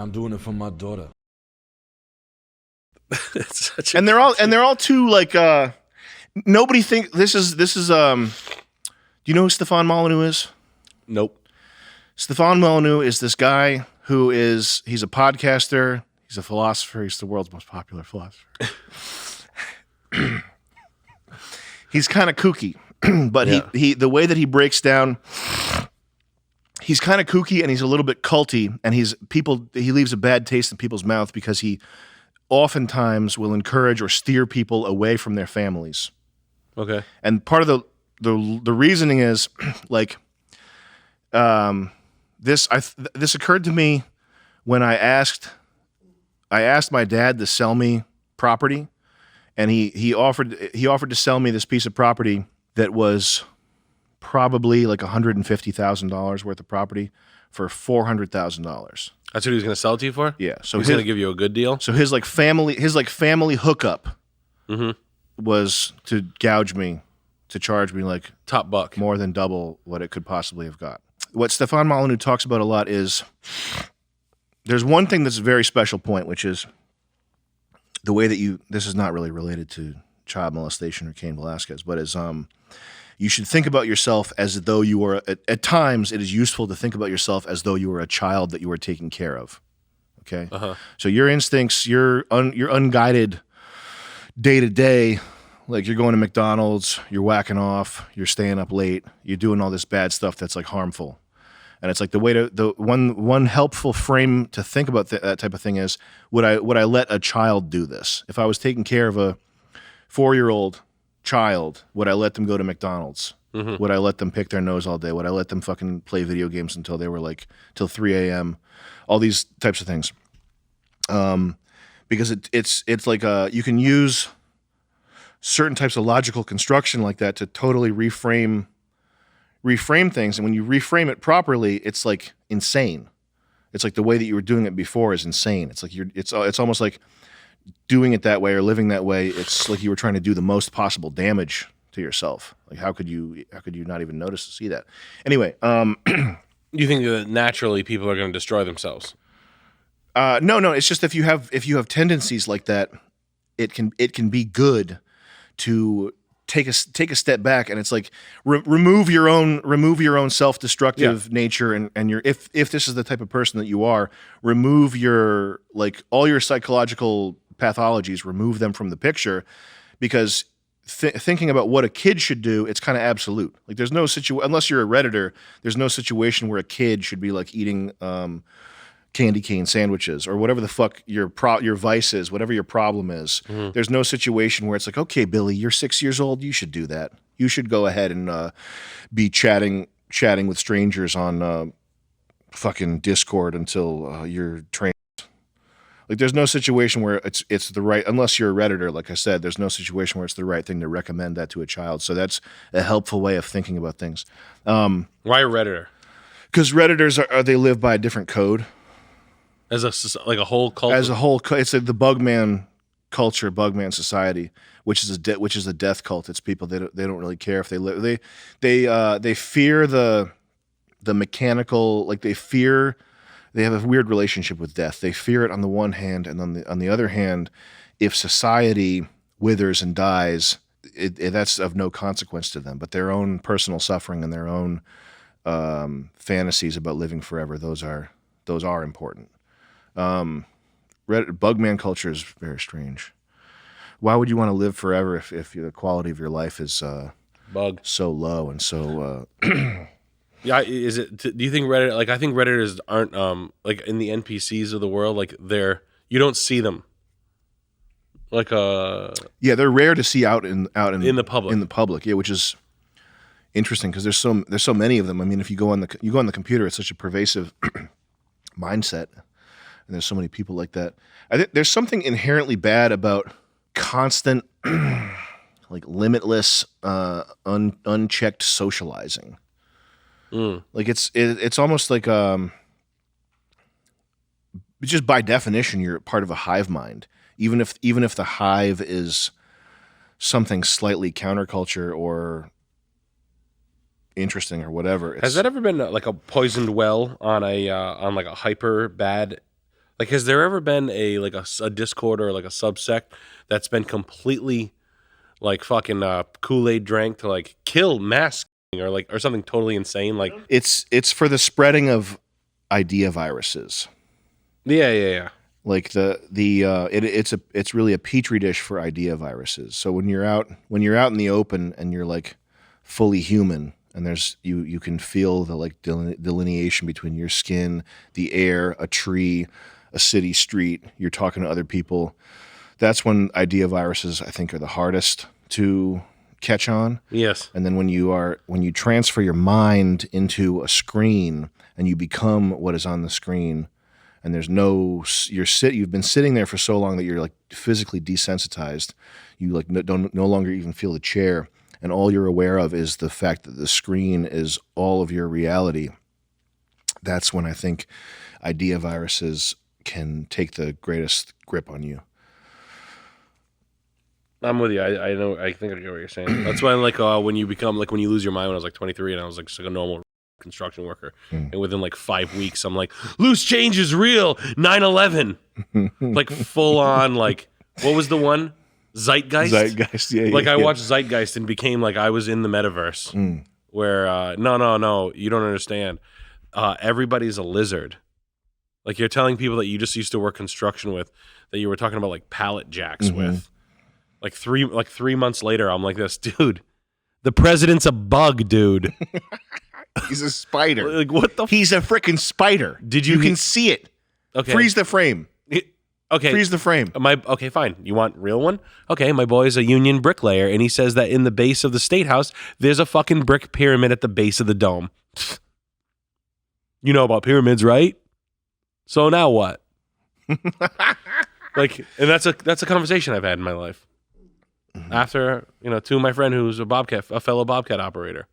I'm doing it for my daughter. And they're all too like nobody think this is do you know who Stefan Molyneux is? Nope. Stefan Molyneux is this guy he's a podcaster, he's a philosopher, he's the world's most popular philosopher. He's kind of kooky, but he the way that he breaks down, he's kind of kooky and he's a little bit culty, and he leaves a bad taste in people's mouth because he oftentimes will encourage or steer people away from their families. Okay. And part of the reasoning is like this occurred to me when I asked my dad to sell me property, and he offered to sell me this piece of property that was probably like $150,000 worth of property for $400,000. That's what he was going to sell it to you for? Yeah. So he's going to give you a good deal? So his family hookup was to gouge me, to charge me like top buck, more than double what it could possibly have got. What Stefan Molyneux talks about a lot is there's one thing that's a very special point, which is the way that this is not really related to child molestation or Cain Velasquez, but is you should think about yourself as though you were, at times it is useful to think about yourself as though you were a child that you were taking care of. Okay? So your instincts, your unguided day to day, like you're going to McDonald's, you're whacking off, you're staying up late, you're doing all this bad stuff that's like harmful. And it's like the one helpful frame to think about that type of thing is, would I let a child do this? If I was taking care of a 4-year-old child, would I let them go to McDonald's? Would I let them pick their nose all day? Would I let them fucking play video games until they were like till 3 a.m.? All these types of things. Because it's like you can use certain types of logical construction like that to totally reframe things, and when you reframe it properly, it's like insane. It's like the way that you were doing it before is insane. It's like it's almost like doing it that way or living that way. It's like you were trying to do the most possible damage to yourself. Like how could you not even notice to see that? Anyway, you think that naturally people are going to destroy themselves? No. It's just if you have tendencies like that, it can be good to take a step back, and it's like remove your own self-destructive nature, and your if this is the type of person that you are, remove your like all your psychological pathologies, remove them from the picture, because thinking about what a kid should do, it's kind of absolute. Like there's no unless you're a Redditor, there's no situation where a kid should be like eating candy cane sandwiches or whatever the fuck your vice is, whatever your problem is. There's no situation where it's like, okay, Billy, you're 6 years old, you should do that. You should go ahead and be chatting with strangers on fucking Discord until you're trained. Like there's no situation where it's the right, unless you're a Redditor, like I said, there's no situation where it's the right thing to recommend that to a child. So that's a helpful way of thinking about things. Why a Redditor? Because Redditors they live by a different code. As a whole culture? As a whole, it's like the Bugman culture, Bugman society, which is a death cult. It's people they don't really care if they live. They fear the mechanical, like they have a weird relationship with death. They fear it on the one hand, and on the other hand, if society withers and dies, that's of no consequence to them. But their own personal suffering and their own fantasies about living forever, those are important. Bugman culture is very strange. Why would you want to live forever if the quality of your life is so low and so yeah, is it? Do you think Reddit? Like, I think Redditors aren't like in the NPCs of the world. Like, you don't see them. Like yeah, they're rare to see out in the public. In the public, yeah, which is interesting because there's so many of them. I mean, if you go on the computer, it's such a pervasive mindset. And there's so many people like that. I think there's something inherently bad about constant, like limitless, unchecked socializing. Like it's almost like just by definition you're part of a hive mind, even if the hive is something slightly counterculture or interesting or whatever. Has that ever been like a poisoned well on like a hyper bad Like, has there ever been a Discord or like a subsect that's been completely like fucking Kool-Aid drank to like kill mass or something totally insane? Like, It's for the spreading of idea viruses. yeah. Like it's really a petri dish for idea viruses. So when you're out in the open and you're like fully human, and there's you can feel the like delineation between your skin, the air, a tree, a city street. You're talking to other people. That's when idea viruses, I think, are the hardest to catch on. Yes. And then when you transfer your mind into a screen and you become what is on the screen, and you've been sitting there for so long that you're like physically desensitized. You like no longer even feel the chair, and all you're aware of is the fact that the screen is all of your reality. That's when I think idea viruses can take the greatest grip on you. I'm with you. I know. I think I get what you're saying. That's why, like, when you lose your mind. When I was like 23, and I was like just like a normal construction worker, and within like 5 weeks, I'm like, loose change is real. 9/11, like full on. Like, what was the one? Zeitgeist. Yeah. Like I watched Zeitgeist and became like I was in the metaverse. Where no, you don't understand. Everybody's a lizard. Like you're telling people that you just used to work construction with, that you were talking about like pallet jacks with. Like 3 months later, I'm like this, dude. The president's a bug, dude. He's a spider. Like what the? He's a freaking spider. You can see it. Okay. Freeze the frame. Okay. Freeze the frame. Okay, fine. You want real one? Okay, my boy's a union bricklayer, and he says that in the base of the State House, there's a fucking brick pyramid at the base of the dome. You know about pyramids, right? So now what? Like, and that's a conversation I've had in my life. After, to my friend who's a fellow Bobcat operator.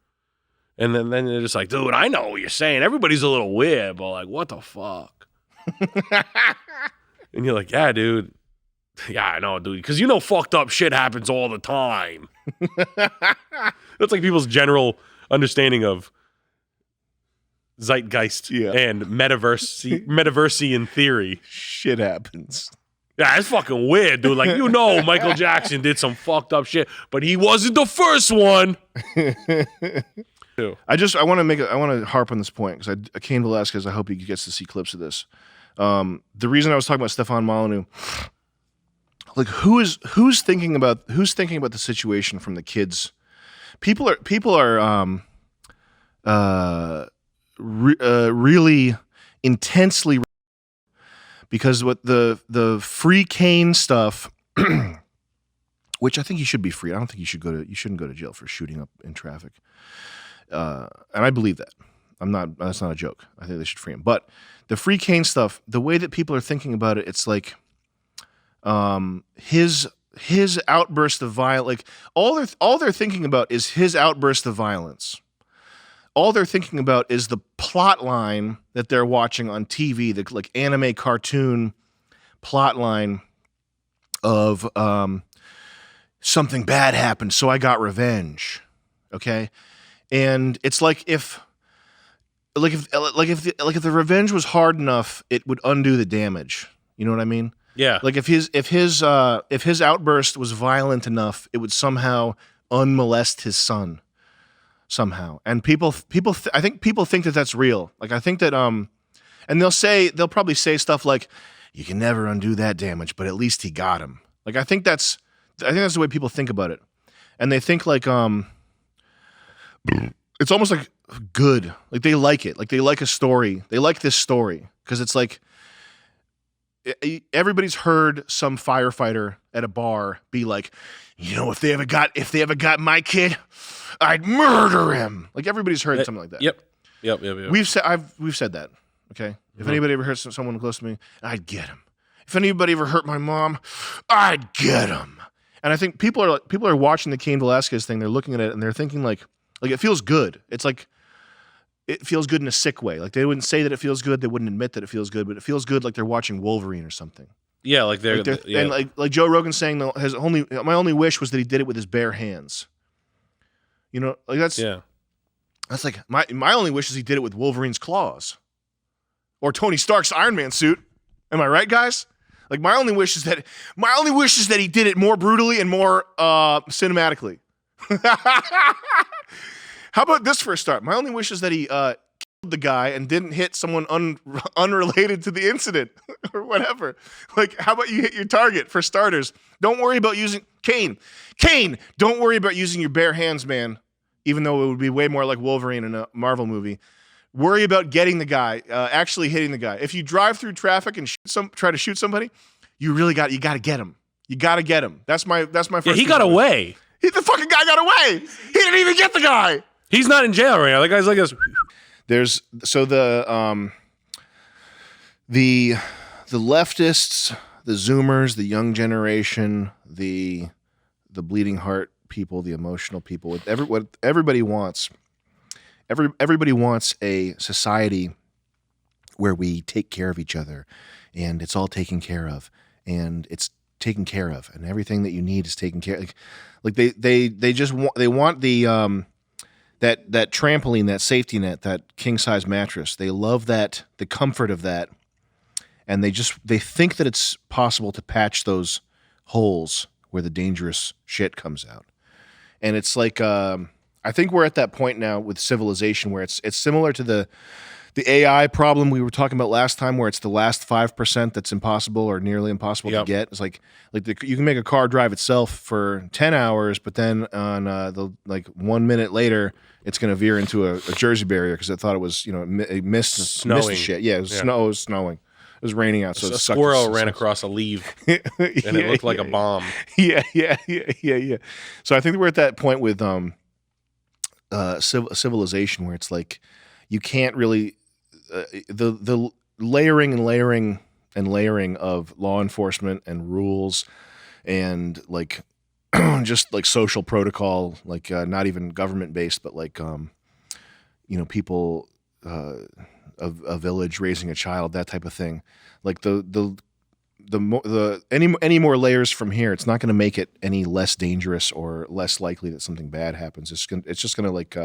And then they're just like, dude, I know what you're saying. Everybody's a little weird, but like, what the fuck? And you're like, yeah, dude. Yeah, I know, dude. Because fucked up shit happens all the time. That's like people's general understanding of zeitgeist and metaversian theory. Shit happens. Yeah, it's fucking weird, dude. Like, Michael Jackson did some fucked up shit, but he wasn't the first one. I want to harp on this point because Cain Velasquez, I hope he gets to see clips of this. The reason I was talking about Stefan Molyneux, like who's thinking about the situation from the kids. People are really intensely, because what the free Cain stuff, which I think you should be free. I don't think you shouldn't go to jail for shooting up in traffic. And I believe that. That's not a joke. I think they should free him. But the free Cain stuff, the way that people are thinking about it, it's like his outburst of violence. Like all they're thinking about is his outburst of violence. All they're thinking about is the plot line that they're watching on TV, the like anime cartoon plot line of something bad happened, so I got revenge. Okay, and it's like if the revenge was hard enough, it would undo the damage. You know what I mean? Yeah. Like if his outburst was violent enough, it would somehow unmolest his son. Somehow, and I think people think that that's real. Like I think that and they'll probably say stuff like, "You can never undo that damage, but at least he got him." Like I think that's the way people think about it, and they think like it's almost like good. Like they like it. Like they like a story. They like this story because it's like everybody's heard some firefighter at a bar be like, if they ever got my kid, I'd murder him. Like everybody's heard something like that. Yep. We've said that. Okay. If anybody ever hurts someone close to me, I'd get him. If anybody ever hurt my mom, I'd get him. And I think people are watching the Cain Velasquez thing. They're looking at it and they're thinking like it feels good. It's like it feels good in a sick way. Like they wouldn't say that it feels good. They wouldn't admit that it feels good, but it feels good like they're watching Wolverine or something. Yeah, like they're and like Joe Rogan saying my only wish was that he did it with his bare hands. Like that's like my only wish is he did it with Wolverine's claws, or Tony Stark's Iron Man suit. Am I right, guys? Like my only wish is that he did it more brutally and more cinematically. How about this for a start? My only wish is that he killed the guy and didn't hit someone unrelated to the incident or whatever. Like, how about you hit your target for starters? Don't worry about using Cain. Don't worry about using your bare hands, man. Even though it would be way more like Wolverine in a Marvel movie. Worry about getting the guy, actually hitting the guy. If you drive through traffic and try to shoot somebody, you got to get him. You got to get him. That's my first. Yeah, he got away. The fucking guy got away. He didn't even get the guy. He's not in jail right now. That guy's like this. There's the leftists, the Zoomers, the young generation, the bleeding heart people, the emotional people. What everybody wants. Everybody wants a society where we take care of each other, and it's all taken care of, and it's taken care of, and everything that you need is taken care of. Like they want the that trampoline, that safety net, that king size mattress. They love that, the comfort of that, and they think that it's possible to patch those holes where the dangerous shit comes out, and it's like. I think we're at that point now with civilization where it's similar to the AI problem we were talking about last time, where it's the last 5% that's impossible or nearly impossible to get. It's like you can make a car drive itself for 10 hours, but then on 1 minute later, it's going to veer into a Jersey barrier because I thought it was it missed the shit. Yeah, it was snowing. It was raining out, so a squirrel ran across a leaf, and it looked like a bomb. Yeah. So I think we're at that point with civilization where it's like you can't really the layering of law enforcement and rules and like just like social protocol, like not even government based, but like people a village raising a child, that type of thing. Like any more layers from here, it's not going to make it any less dangerous or less likely that something bad happens. It's just going to like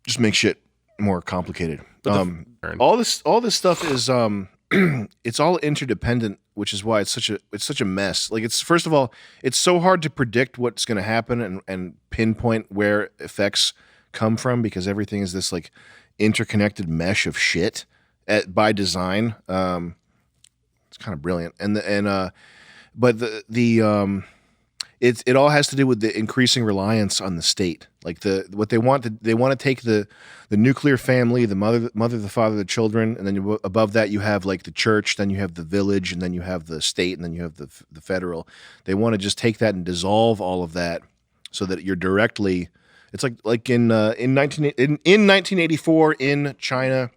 just make shit more complicated. All this stuff is it's all interdependent, which is why it's such a mess. Like first of all, it's so hard to predict what's going to happen and pinpoint where effects come from because everything is this like interconnected mesh of shit by design. It's kind of brilliant, but it all has to do with the increasing reliance on the state. Like what they want to take the nuclear family, the mother, the father, the children, and then above that you have like the church, then you have the village, and then you have the state, and then you have the federal. They want to just take that and dissolve all of that so that you're directly. It's like in 1984 in China.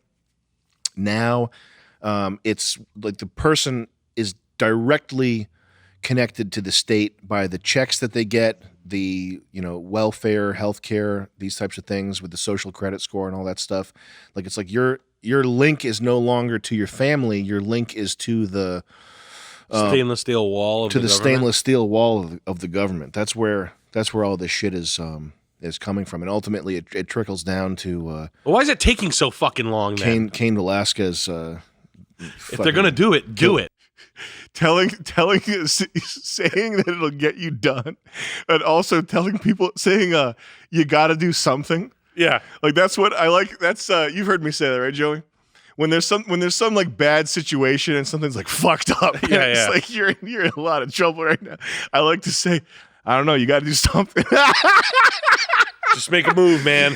Now, it's like the person is directly connected to the state by the checks that they get, the welfare, healthcare, these types of things with the social credit score and all that stuff. Like it's like your link is no longer to your family. Your link is to the stainless steel wall of the government. Stainless steel wall of the government. That's where all this shit is coming from, and ultimately it trickles down to. Why is it taking so fucking long? Cain Velasquez. If they're gonna do it, do it. Saying that it'll get you done, and also telling people saying you got to do something. Yeah, like that's what I like. That's you've heard me say that, right, Joey? When there's some like bad situation and something's like fucked up, it's like you're in a lot of trouble right now. I like to say, I don't know, you got to do something. Just make a move, man.